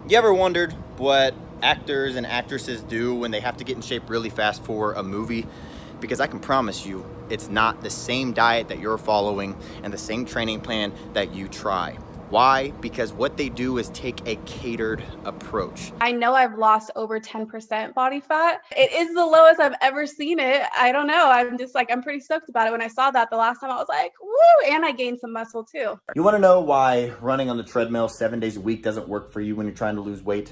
You ever wondered what actors and actresses do when they have to get in shape really fast for a movie? Because I can promise you, it's not the same diet that you're following and the same training plan that you try. Why? Because what they do is take a catered approach. I know I've lost over 10% body fat. It is the lowest I've ever seen it. I don't know. I'm pretty stoked about it. When I saw that the last time, I was like, woo, and I gained some muscle too. You want to know why running on the treadmill 7 days a week doesn't work for you when you're trying to lose weight?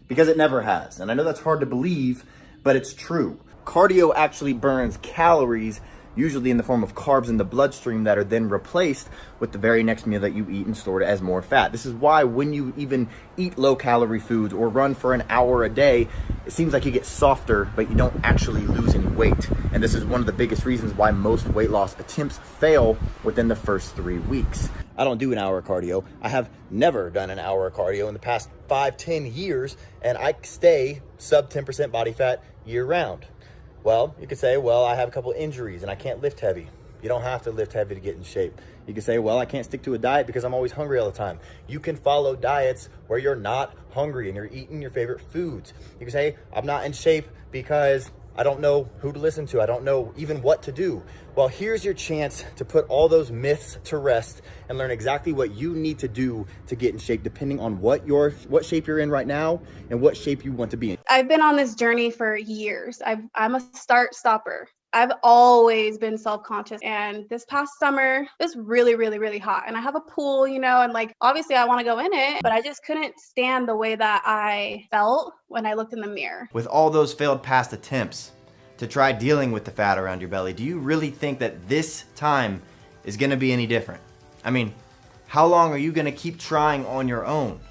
Because it never has. And I know that's hard to believe, but it's true. Cardio actually burns calories, usually in the form of carbs in the bloodstream that are then replaced with the very next meal that you eat and stored as more fat. This is why when you even eat low-calorie foods or run for an hour a day, it seems like you get softer, but you don't actually lose any weight. And this is one of the biggest reasons why most weight loss attempts fail within the first 3 weeks. I don't do an hour of cardio. I have never done an hour of cardio in the past 5-10 years, and I stay sub 10% body fat year round. Well, you could say, well, I have a couple injuries and I can't lift heavy. You don't have to lift heavy to get in shape. You can say, well, I can't stick to a diet because I'm always hungry all the time. You can follow diets where you're not hungry and you're eating your favorite foods. You can say, I'm not in shape because I don't know who to listen to. I don't know even what to do. Well, here's your chance to put all those myths to rest and learn exactly what you need to do to get in shape, depending on what shape you're in right now and what shape you want to be in. I've been on this journey for years. I'm a start stopper. I've always been self-conscious, and this past summer it was really, really, really hot, and I have a pool, and like obviously I want to go in it, but I just couldn't stand the way that I felt when I looked in the mirror. With all those failed past attempts to try dealing with the fat around your belly, do you really think that this time is gonna be any different? I mean, how long are you gonna keep trying on your own?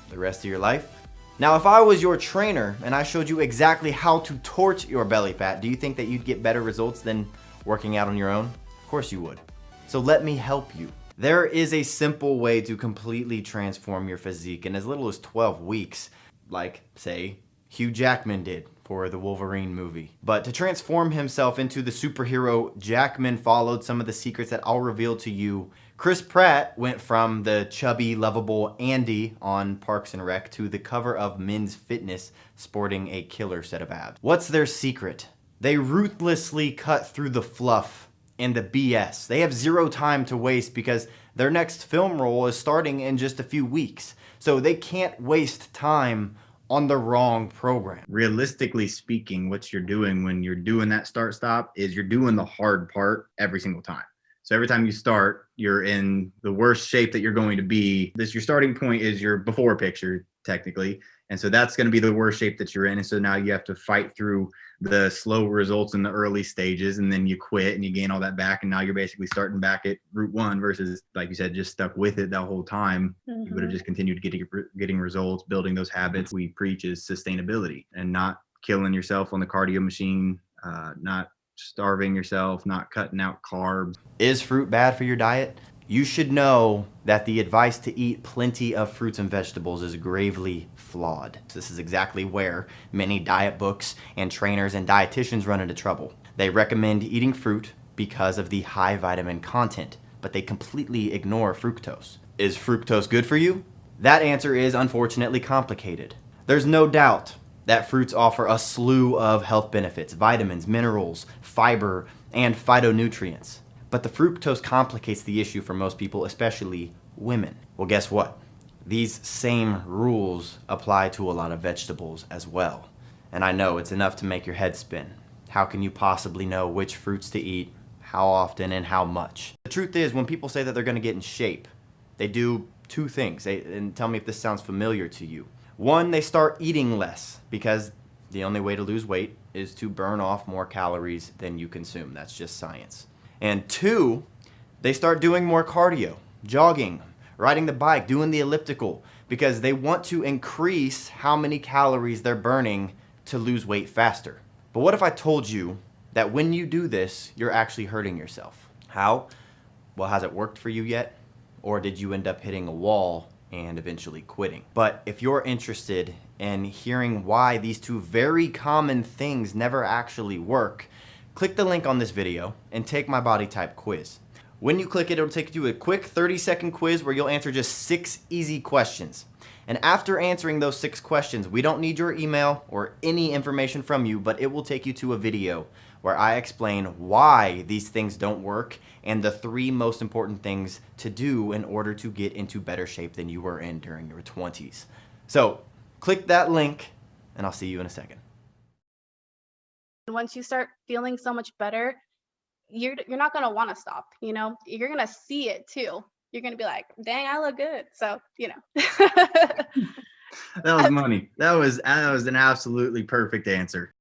The rest of your life? Now, if I was your trainer and I showed you exactly how to torch your belly fat, do you think that you'd get better results than working out on your own? Of course you would. So let me help you. There is a simple way to completely transform your physique in as little as 12 weeks, like, say, Hugh Jackman did for the Wolverine movie. But to transform himself into the superhero Jackman followed some of the secrets that I'll reveal to you. Chris Pratt went from the chubby, lovable Andy on Parks and Rec to the cover of Men's Fitness sporting a killer set of abs. What's their secret? They ruthlessly cut through the fluff and the BS. They have zero time to waste because their next film role is starting in just a few weeks. So they can't waste time on the wrong program. Realistically speaking, what you're doing when you're doing that start stop is you're doing the hard part every single time. So every time you start, you're in the worst shape that you're going to be. Your starting point is your before picture, technically. And so that's going to be the worst shape that you're in. And so now you have to fight through the slow results in the early stages, and then you quit and you gain all that back. And now you're basically starting back at route one versus, like you said, just stuck with it that whole time. Mm-hmm. You would have just continued getting results, building those habits. We preach is sustainability and not killing yourself on the cardio machine, not starving yourself, not cutting out carbs. Is fruit bad for your diet? You should know that the advice to eat plenty of fruits and vegetables is gravely flawed. This is exactly where many diet books and trainers and dietitians run into trouble. They recommend eating fruit because of the high vitamin content, but they completely ignore fructose. Is fructose good for you? That answer is unfortunately complicated. There's no doubt that fruits offer a slew of health benefits, vitamins, minerals, fiber, and phytonutrients. But the fructose complicates the issue for most people, especially women. Well, guess what? These same rules apply to a lot of vegetables as well. And I know it's enough to make your head spin. How can you possibly know which fruits to eat, how often, and how much? The truth is, when people say that they're gonna get in shape, they do two things. And tell me if this sounds familiar to you. One, they start eating less because the only way to lose weight is to burn off more calories than you consume. That's just science. And two, they start doing more cardio, jogging, riding the bike, doing the elliptical, because they want to increase how many calories they're burning to lose weight faster. But what if I told you that when you do this, you're actually hurting yourself? How? Well, has it worked for you yet? Or did you end up hitting a wall and eventually quitting? But if you're interested in hearing why these two very common things never actually work, click the link on this video and take my body type quiz. When you click it, it'll take you to a quick 30-second quiz where you'll answer just 6 easy questions. And after answering those 6 questions, we don't need your email or any information from you, but it will take you to a video where I explain why these things don't work and the 3 most important things to do in order to get into better shape than you were in during your 20s. So click that link and I'll see you in a second. Once you start feeling so much better, you're not going to want to stop, you know, you're going to see it too. You're going to be like, dang, I look good. So, you know. That was money. That was an absolutely perfect answer.